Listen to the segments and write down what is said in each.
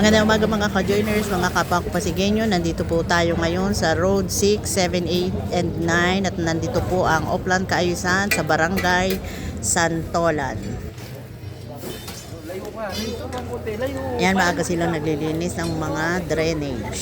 Magandang umaga mga ka-joiners, mga kapwa ko Pasigueño. Nandito po tayo ngayon sa Road 6, 7, 8, and 9 at nandito po ang Oplan Kaayusan sa Barangay Santolan. Yan, maaga silang naglilinis ng mga drainage.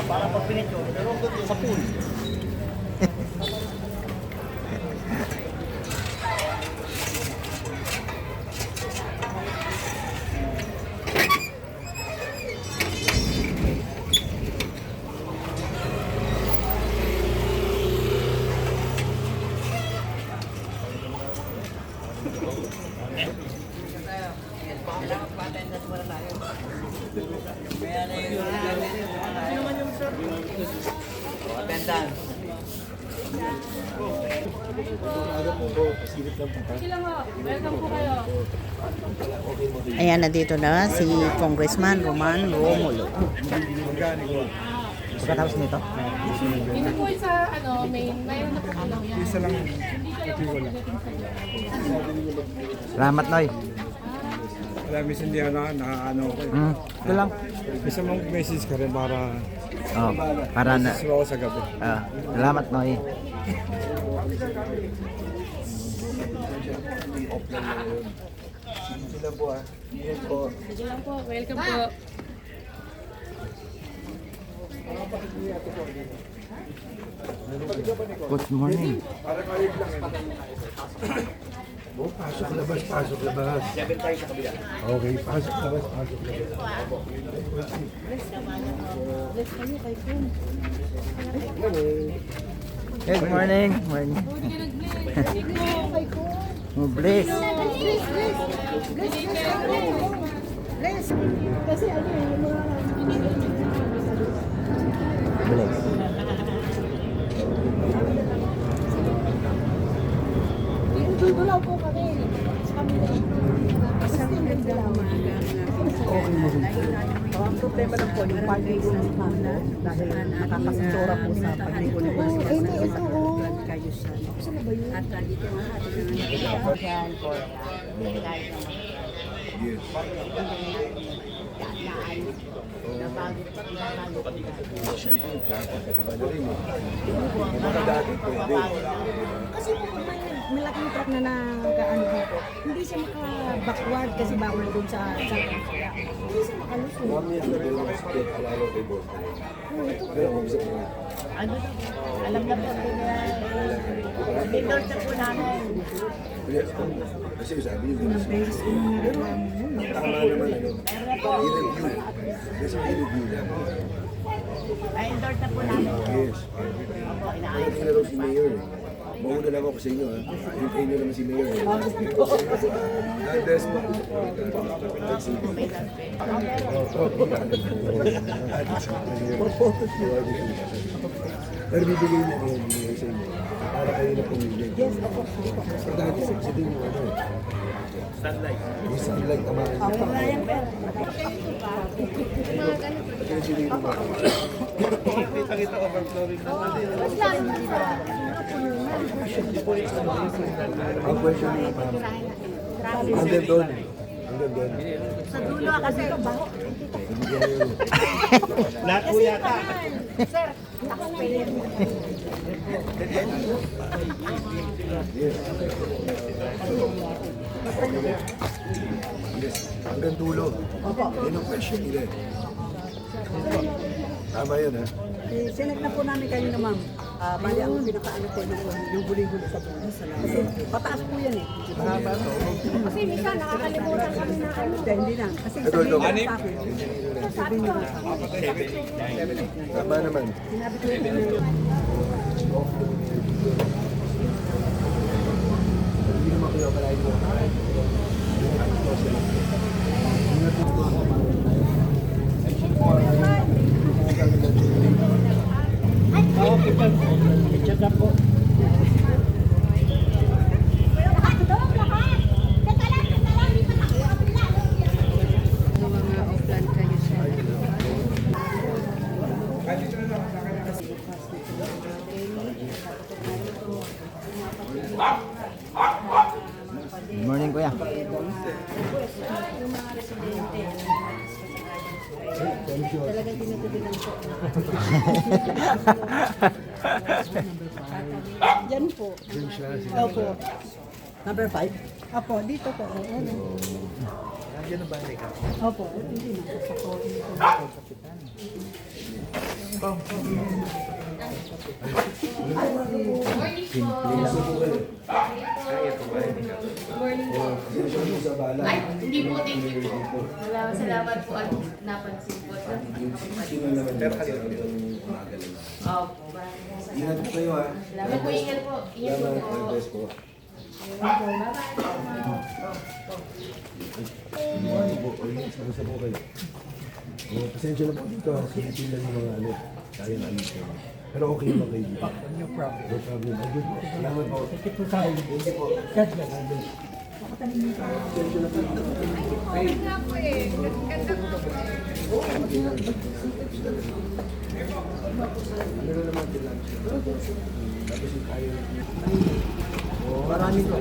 Para pag pinito, pero sa pool. Ayan, nandito na si Congressman Roman Romulo. Pagkatapos nito? Dito po sa main, mayroon na po lang yan. Isa lang. Hindi ka lang po Salamat, Noy. Alam, minsan hindi ako na-ano ko. Ito lang. Isa mong message ka rin para Oh, para na. suwa ko sa gabi. Salamat, Noy. Sila po Ingat po. Sige lang po, welcome po. Good morning. Oh, pasok labas, pasok labas. Okay, pasok labas, pasok labas. Good morning. Morning. Oh, bless. Bless. Dulaw po kami. Sa kami dalaw. Okay mo rin. Ang problema lang po, yung pagligo ng tanda, dahil nakakasasura po sa pagligo ng mga sila sa blood kayo siya. Saan ba yun? At dito nga ating Yan po. Yes. Siyempre, iba na rin. Kung mga dati, pwede. kasi po malaking truck na nagaano dito, hindi siya maka-backward kasi bawal doon sa hindi siya makalusot. 1 minute na rin lang sa kaya alalo kay boss. Pero kung isa po. Alam na po nila. Dito sa po namin. Yes, kasi sabi niyo, Base ko na nagawa mo. tama naman i-review. Kasi i-review lang. Ay, endorse na po namin. Yes. Pagdating na raw si Mayor. Mauna lang ako sa inyo ha. Hintayin nyo naman si Mayor. God bless mo. For photos nyo. Pero bibigay niya rin sa inyo. Para kayo na pumili. Yes, ako. Sa dati sa din yung ano. Sunlight. Yung sunlight naman. Kita-kita overflowing naman din. Ang question niya, ma'am. Hanggang doon. Hanggang doon. Sa dulo kasi ito baho. Lahat po yata. Sir, Yes. Hanggang dulo. Yan ang presyo nila. Tama yan, ha? Select na po namin kayo na ma'am. Bali ang pinakaano po yung guli-guli sa buwan. Kasi pataas po yan eh. Kasi minsan nakakalimutan kami na ano. Hindi na. Kasi Ito, ito. sabihin sa akin. Sabihin nyo na sa akin. Tama naman. Sinabi ko yun. Hindi naman kayo kalahin mo. Mga offline kayo siya. Good morning, kuya. Talagang tinutulungan po. Yan po. Opo. Number 5? Opo, dito po. Yan ang bahay ka. Opo, hindi na. Ay, hindi po, thank you po. Salamat po at napansin po. Pero kanina yung umagaling. Opo. Ingat po kayo, ha? Salamat po, ingat po. Ingat po po. God bless po. Morning po. Sagusa po kayo. Pasensya na po dito. Sinitin lang yung mga ano. Kaya na alis ko. Pero okay naman kayo dito. No problem. No problem. Good po. Salamat po. Thank you po kayo. Thank you po. God bless. Pasensya na po dito. Meron naman din lang. Tapos yung tayo. Maraming ko.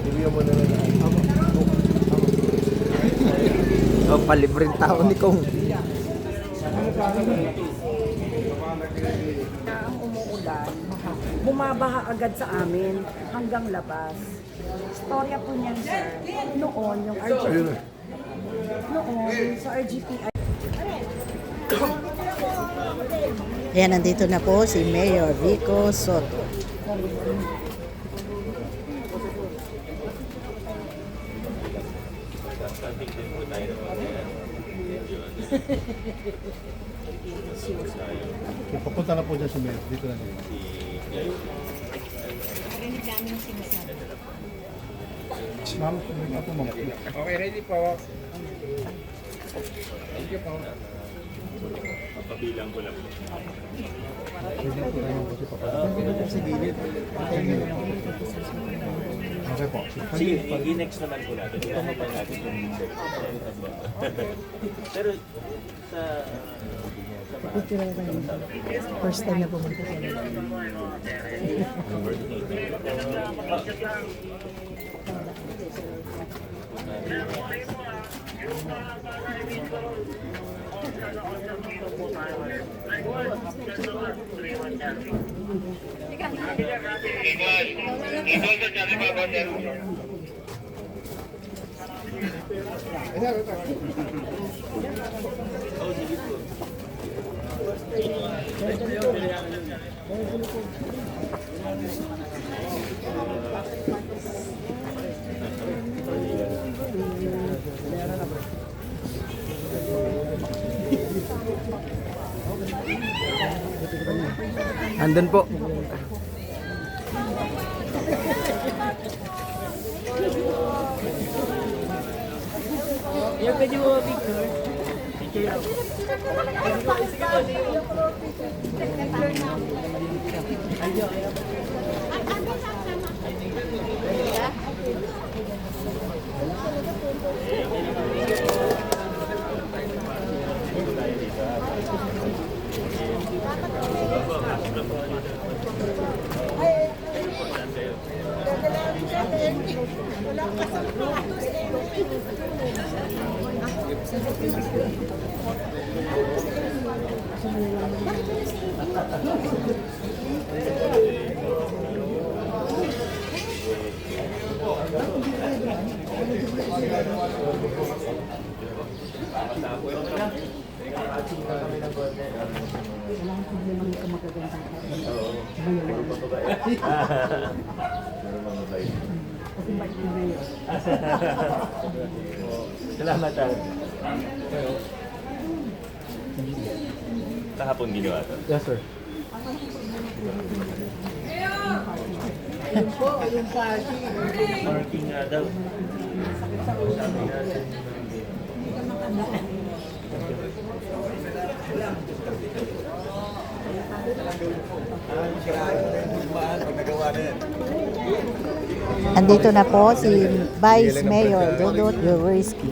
Bibigyan mo na lang. Oh, palibreng tao ni Kong. Ang umuulan, bumabaha agad sa amin hanggang labas. Storya po niyan, sir. Noon, yung RGP. Ayun na. Noon, sa RGP ay Ayan, nandito na po si Mayor Vico Soto. Papunta na po dyan si Mel. Dito na lang. Ma'am, may ako ma'am. Okay, ready po. Thank you po. Pabilang ko lang. Pwede po tayo kasi papadaan. Pwede po sa gilid. Okay po. Sige, i-next naman ko natin. Kailangan pa natin yung check. Pero sa... first time na pumunta sa Andun po. Salamat talaga. Kahapon ginawa to. Yes, sir. Parking nga daw. Sabi natin. Andito na po si Vice Mayor Dudut Jaworski.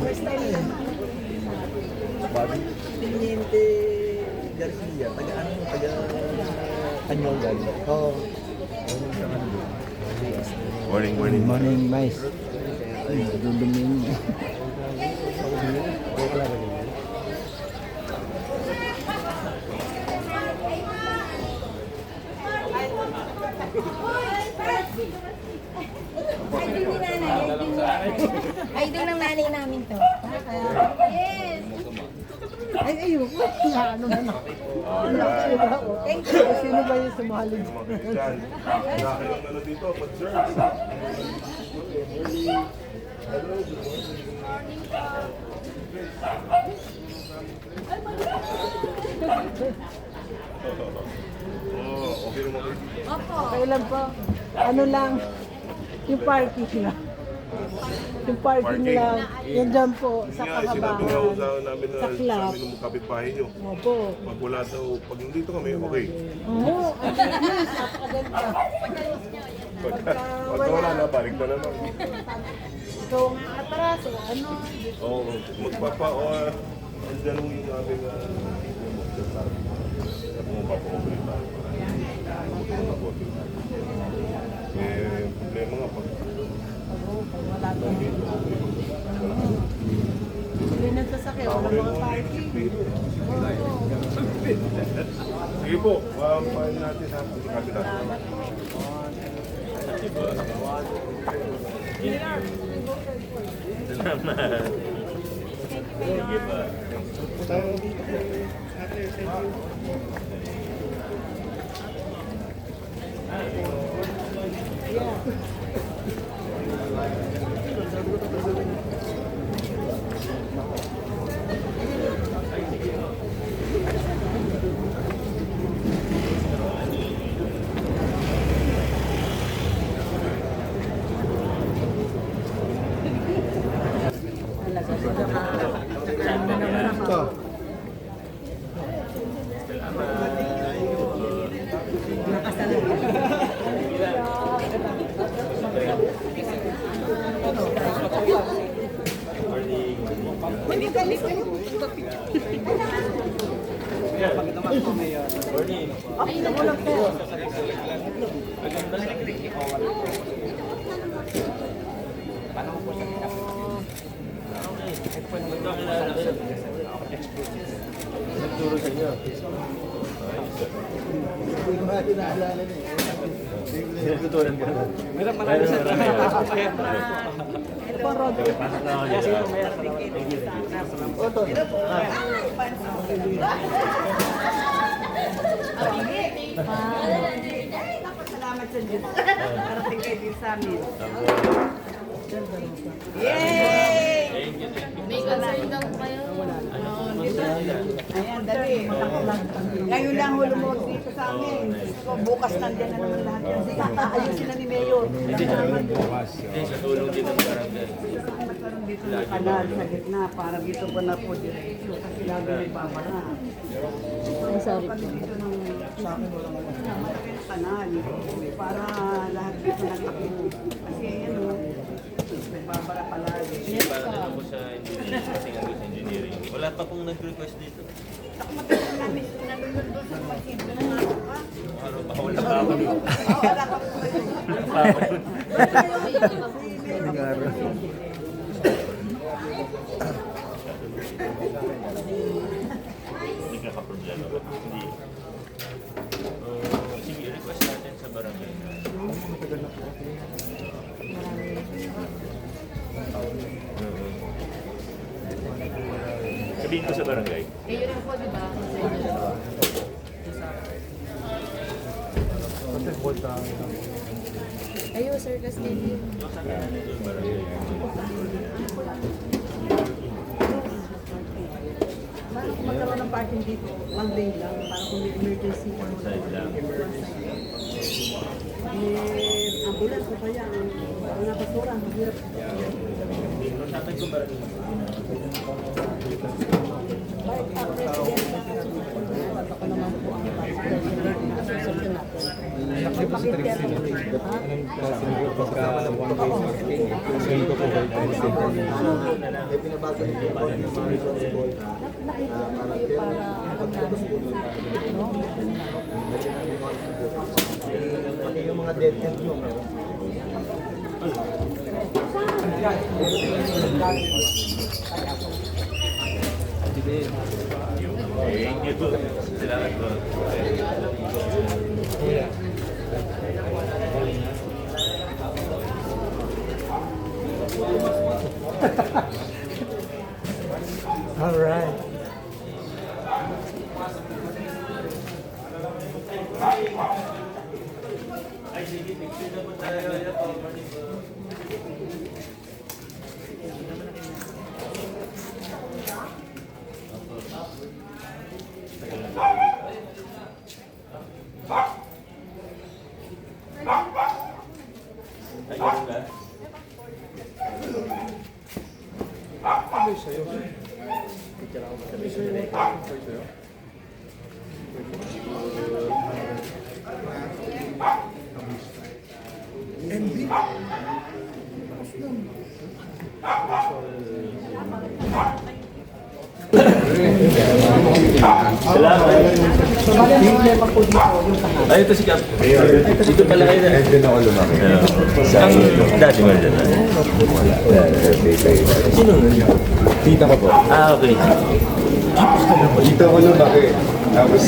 Tiniente Garcia, taga Kanyongan. Oo. Morning, morning. Morning, Vice. Ay, duduming. Idol ng nanay namin to. Yes! Ay, ayoko. Ano na na. Thank you. Sino ba yung sumahalin? Okay lang po. Ano lang, yung parking lang. Yung parking lang. Yan dyan po, sa kahabahan. namin na Sa club. sabi ng kapitbahay nyo. Opo. Pag wala daw, pag nandito kami, okay. Oo, ang yes, napakaganda. Pag wala na, balik na naman. Ikaw nga atras, o ano. Oo, magpapa, o, andyan yung aming, magpapa-okay tayo. May problema nga pag Wala to. Hindi nagsasakay, wala mga parking. sige po, paano natin sa kabila. Salamat. Sige pa. Nagturo sa inyo. Nagtuturan ka na. Meron marami sa pasok na ako dito. Salamat sa Diyos. Karating kayo din sa amin. May concern daw po kayo. Ayan, dali. Ngayon lang hulumog dito sa amin. So, bukas nandiyan na naman lahat yan. Sige, ayusin na ni Mayor. Hindi, sa tulong din ng barangay. Magkaroon dito ng kanal sa gitna para dito pa na po diretso kasi lagi may babara. Ay, sorry po. Dito ng kanal para lahat dito nagtakbo. Kasi ano, may babara palagi. Para na po sa engineering, kasi nga sa engineering. Wala pa pong nag-request dito. Ako matagal namin nalulod doon sa pasinto ng ako pa. Ano pa, wala pa ako. Wala pa po. Wala pa ako. May Lalo hindi. Sige, request natin sa barangay na. Sabihin ko sa barangay. Eh, yun lang po, di ba? Ayun, Sir Castillo. Kung magkaroon ng parking dito, one day lang, para kung may emergency ka mo. Side lang. Ambulance o kaya, ang napasura, mahirap. Sabi ko barangay. Ako naman po ang asosasyon natin. Yung mga dead end nyo, meron. Thank you po. Salamat po. All right. Ay, sige, picture na po tayo. Ayun na. Salamat. Ay, ito si Cap. Dito pala kayo na. Doon ako lumaki. Dati mo dyan. Sino nun? Tita ko po. Ah, okay. Dito ako lumaki. Tapos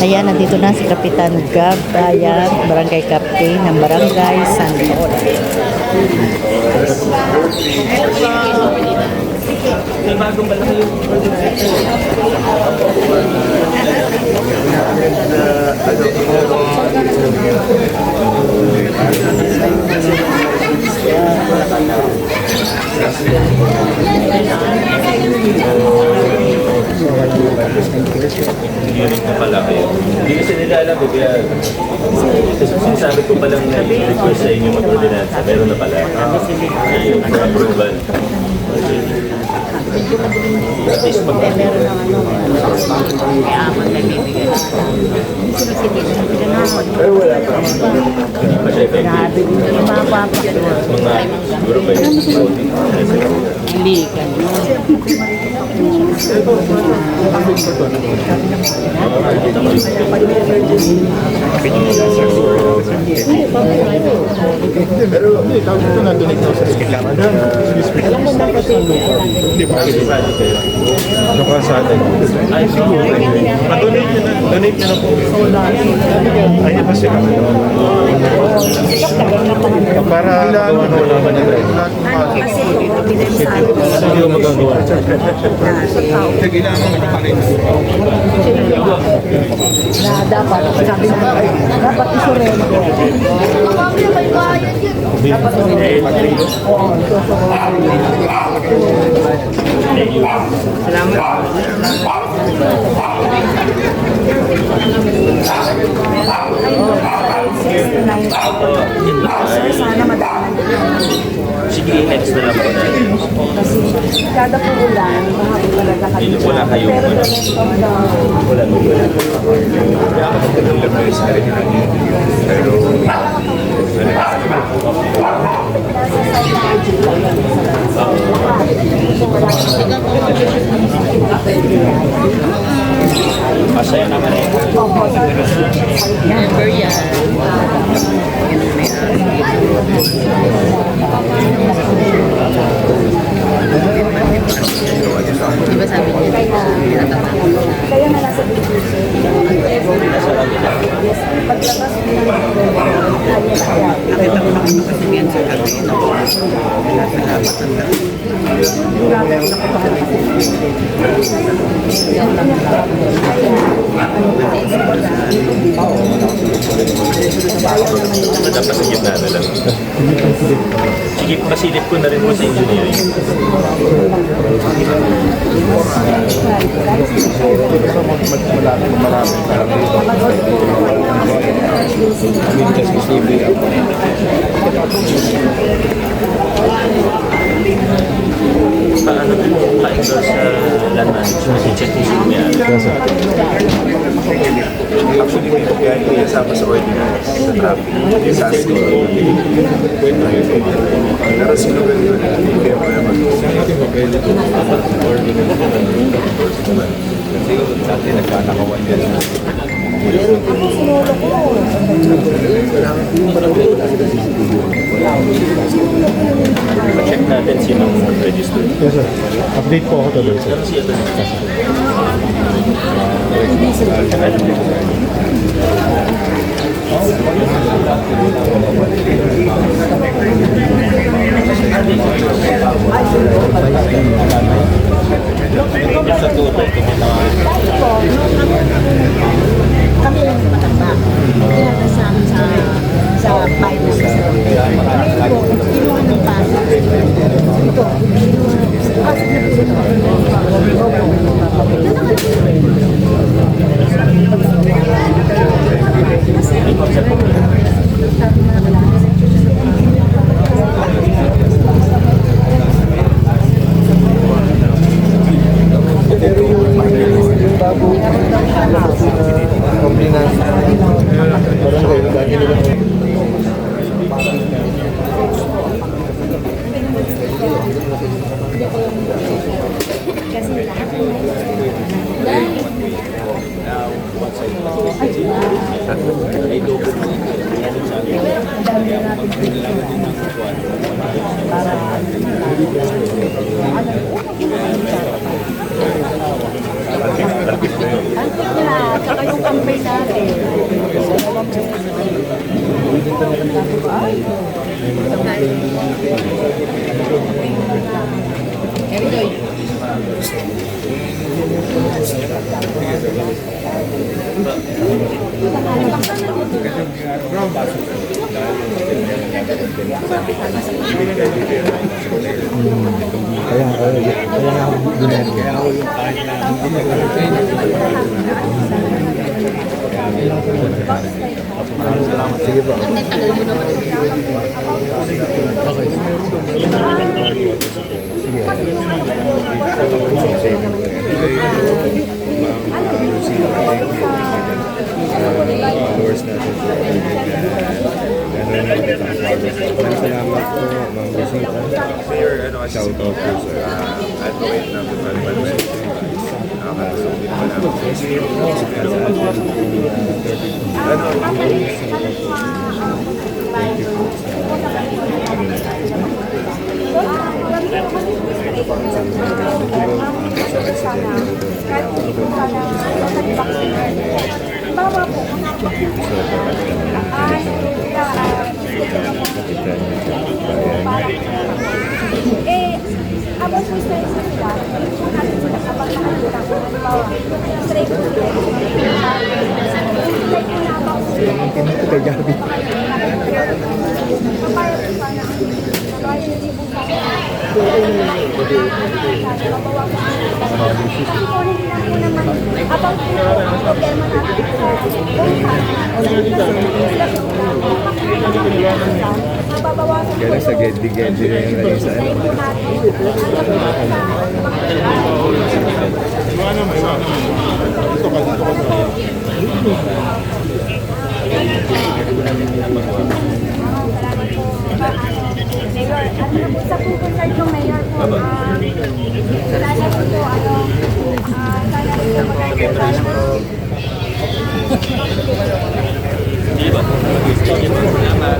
Ayan, nandito na si Kapitan Gab Bayan, Barangay Captain ng Barangay San Paul. May bagong bala kayo. Hearing na pala kayo. Hindi kasi nila alam eh, kaya sinasabi ko palang request sa inyo mag-ordinansa. Meron na pala. Ayun, for approval. At least Meron ng may amon na bibigay. Pero wala pa. Hindi pa siya effective. Yung mga papa, Mga siguro pa yun. hindi ka. pero tawag ito na donate daw sa kailangan. Hindi ba? Yung sa atin. Ay, siguro. Donate nyo na. Donate nyo na po. Ay, pa sila. Para magawa na wala man nila. Hindi ko magagawa. Kailangan makaparin. Na dapat, sabi mo, dapat isurrender. Dapat isurrender. Oo, sana madaanan din. Sige, next na lang po na. Kasi kada puulan, mahal talaga kami. Hindi, wala kayo. Pero Wala. wala. Wala. Masaya naman eh. Member yan. Di ba sabi niya, tinatatakot siya. Kaya nga nasa BGC. Yes, paglabas mo ng Nakita ko lang yung kasi yan sa gabi. Salamat ang gabi. Dapat sa gitna na lang. Sige, pasilip ko na rin po sa engineering. Paano din po ka-endorse sa land management? I-check niyo yung may Actually, may kaya kasama sa ordinance, sa traffic, sa ASCO. Pero sinugal yun, hindi kaya pa naman. Kasi dati nagkatakawan yan. check natin sinong register. Yes, sir. Update po ako tuloy, sir. Pero siya ito. Sa tuto, kami lang yung matanda. Kaya kasama sa finance. Kami po, kinuha ng pasa. Ito, Shout out po, sir. Advocate na po sa nakakalusog din pa About sa sila, natin sila kapag nakakita ko. Straight to the Kaya sa Gedli-Gedli na yung naging sa ano. Mayor, sa pupunta yung mayor po, sana po, sana po magkakaroon Di ba? Naman.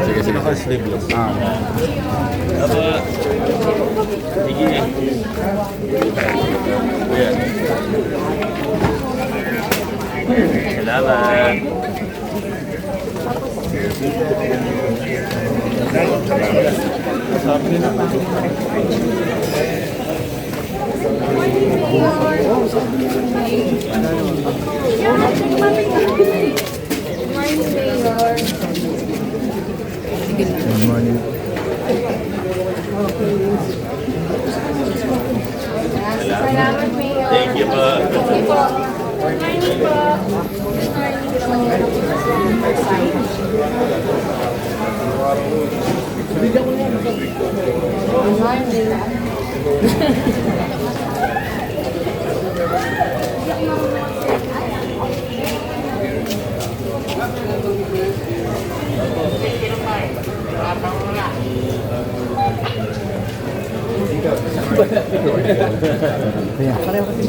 Sige, sige. Naka-sleeveless. Sige. Ayan. Salamat. Good morning. Salamat, Mayor. Thank you po. Thank you po. Good morning po. Good morning.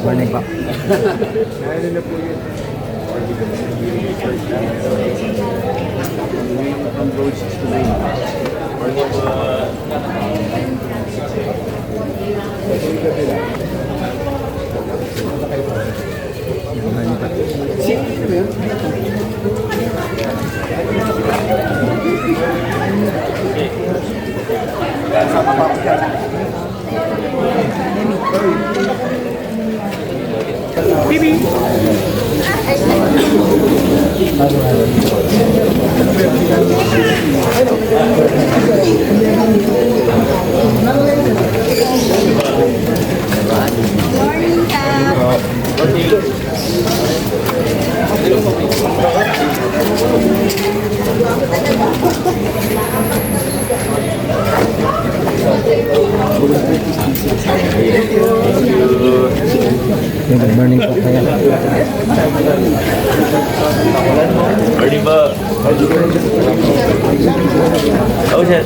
Morning pa. Kaya na po yun. Ang road 69. Good morning po kaya. Morning po. Oh, shit.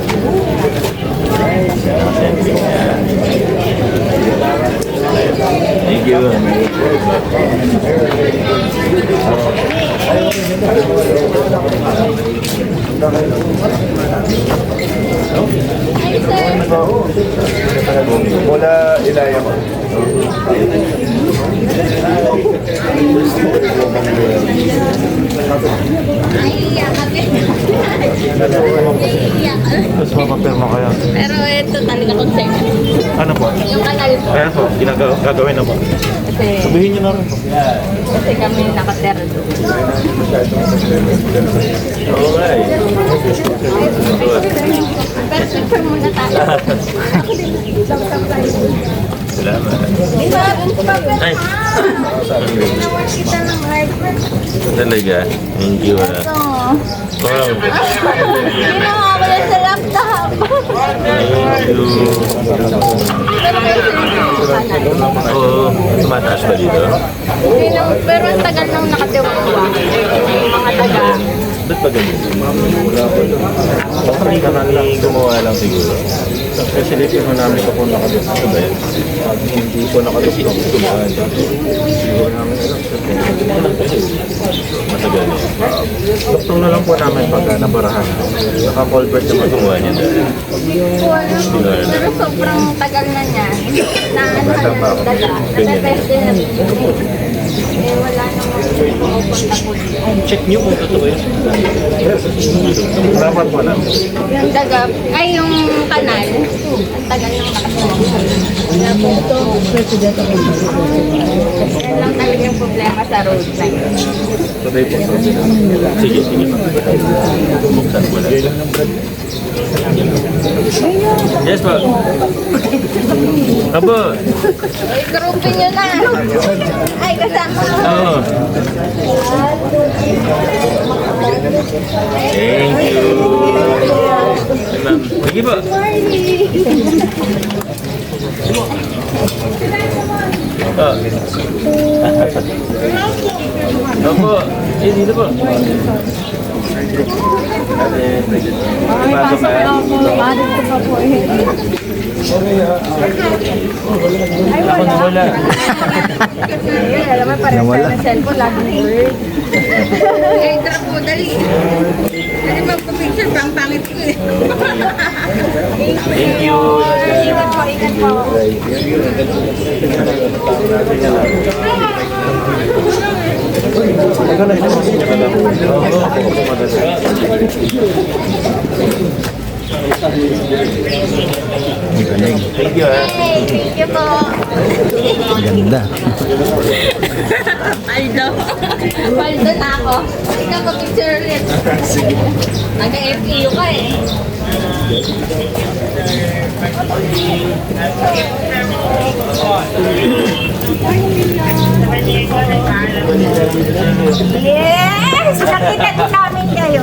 Thank you. Mula Ilaya ko. Tapos mapapirma kayo. Pero ito talaga consent. Ano po? Yung kanal po. Kaya po, gagawin na po. Kasi, Sabihin niyo na rin po. kasi kami nakatera doon. Oo nga eh. Pero picture muna tayo. Salamat. Ay. Ginawa kita ng hardware. Talaga. Thank you. Wow. Ginawa ko yan sa laptop. Thank you. Pero kayo sa kanal. Oo. Tumataas ba dito? Hindi naman, pero ang tagal nang nakatiwangwa. Mga taga. Ba't ba ganun? Baka may gumawa lang siguro. Kasi silipin mo namin ito po nakadus. Ano ba yan? Hindi po nakadus. Gumawa niya. Siguro namin alam. Matagal niya. Gusto na lang po namin pagka nabarahan. Naka-culvert Sino naman. gumawa niya dahil? Pero sobrang tagal na niya. Na ano na yung daga. Nabibeste na rin. Eh wala namang pupunta po dito. Check niyo kung totoo yun. Dapat po namin. Yung daga, ay yung kanal. Ang tagal nang nakasuha. Yan lang talaga yung problema sa road sign. Today po. Sige, sige. Buksan ko na. Yes, po. Abo. Ay, grouping nyo na. Ay, kasama. Oo. Thank you. Ma'am. Sige po. Oh. Opo. Eh, dito po. Pasok ka. Bakit ko pa po eh. Ako nawala. Alam mo, parang tayo ng cellphone, laging word. Eh, tara po, dali. Dali magpa-picture, pang pangit ko eh. Thank you. Ingat po, ingat po. Thank you, ha. Hey, thank you po. Ganda. Paldo. Paldo na ako. Ikaw pa-picture ulit. Nag-FEU ka eh. Yes! Nakita din namin kayo.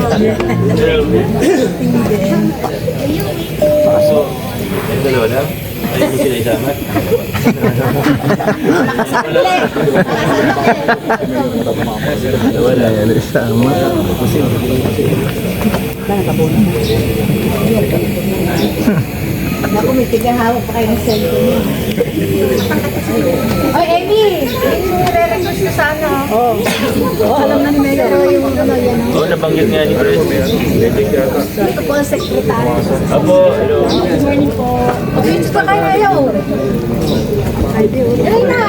So, yung dalawa lang? Ayaw mo sila isama? Wala. Sama. Naku, may tigahawak pa kayo ng cellphone. Oy, Amy! Nire-request ko sana. Oo. Alam na ni Mayor. Pero yung ano yan. Oo, nabanggit nga ni Chris. Ito po ang sekretary. Apo, hello. Good morning po. Pag-reach pa kayo ayaw. Dali na!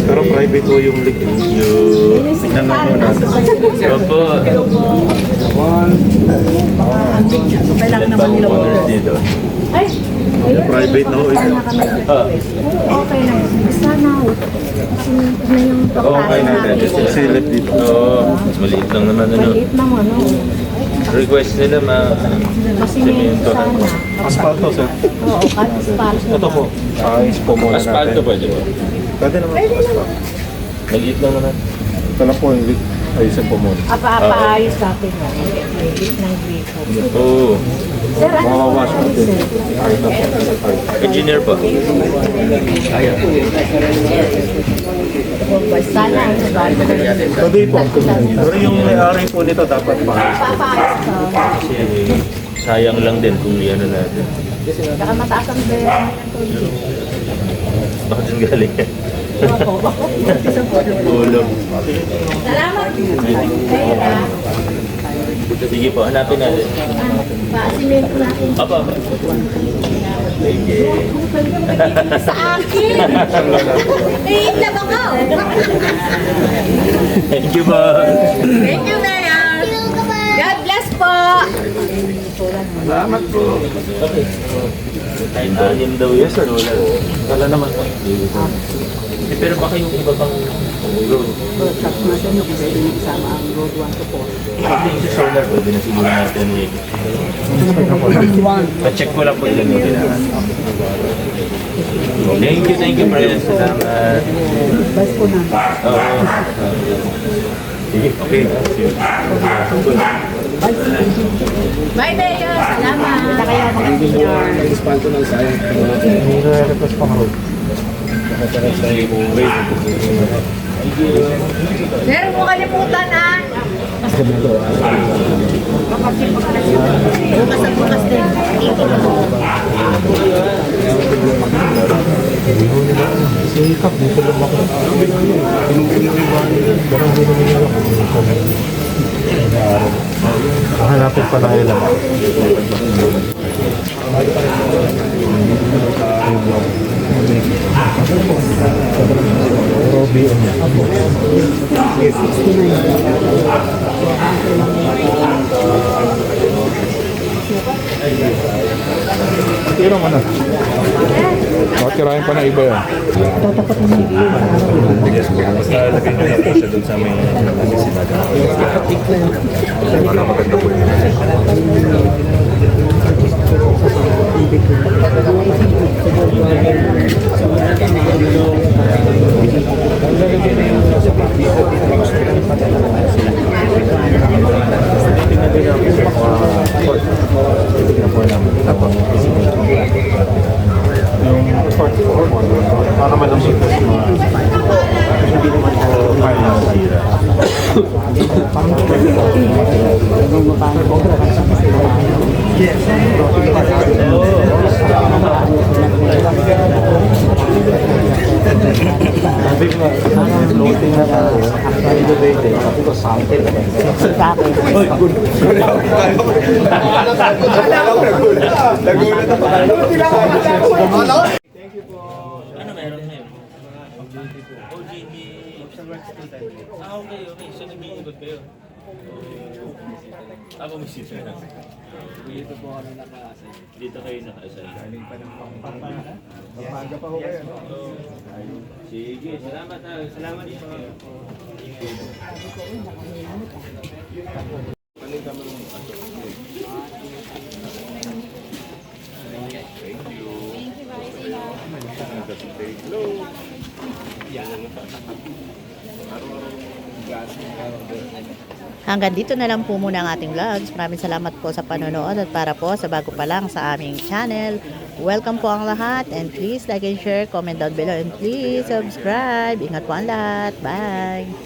Pero private po yung link. Tignan mo natin. Opo. Kailangan Ilan ba ang owners dito? Ay! Private na ho. Ah, Okay lang. Sana. Kasi na yung okay natin. Silip dito. Oo, mas maliit lang naman ano. maliit lang ano. Request nila Kasi semento. sana. Asfalto, sir. Oo, kahit sparse. Ito po. Ayos po muna Asfalto natin. pwede ba? Pwede naman po asfalto. Maliit lang naman. Ito lang po yung link. Ayusin po muna. Paayos natin na. Maliit ng grito. Oo. Sir, ano po Makawash na natin. sir? Ayos na po. Engineer pa. Sana ang sabahan. Pwede po. Pero yung may-ari po nito dapat pa. Papaayos ka. Kasi sayang lang din kung ano natin. Baka mataas ang bera ng tubig. Baka dyan galing. Tulog. Salamat. Kaya na. Sige po, hanapin natin. Paasimento natin. Apa. Sige. Sa akin! Iitlab ako! Thank you, boss. Thank you, Mayor! God bless po! Salamat po. Okay. Kahit anim daw yun. Yes, sir. Wala naman. Eh, pero baka yung iba pang road. Tapos natin yung pwede yung isama ang road 1 to 4. Pati yung sa solar, pwede na siguro natin eh. Pa-check ko lang po ilan yung kailangan. Thank you, friends. Salamat. Bas po namin. Oo. Sige, okay. Bye, Mayor! Salamat! Kita kayo mga engineer. Asfalto ng sayang. Nire-request pa nga. Meron mo kalimutan, ha? Bukas din. Sikap, dito lang ako. Hanapin pa na kayo lang. Robbie on Tira mo na. Makakirahin pa na iba yan. Basta lagay nyo na po siya dun sa may nasisimad. Wala maganda po yun. Yung short form, para naman ang Sabi ko, floating na elevated. Sabi ko, something. Oy, good. Nagulat ako. Ano meron ngayon? OJT. Okay, okay. So nag-iikot kayo. Ako misita lang. Dito po kami naka-assign. Dito kayo naka-assign. Galing pa ng Pampanga. Pampanga pa ho kayo. Sige, salamat ha. Salamat din sa kayo. Hanggang dito na lang po muna ang ating vlogs. Maraming salamat po sa panonood at para po sa bago pa lang sa aming channel. Welcome po ang lahat and please like and share, comment down below and please subscribe. Ingat po ang lahat. Bye!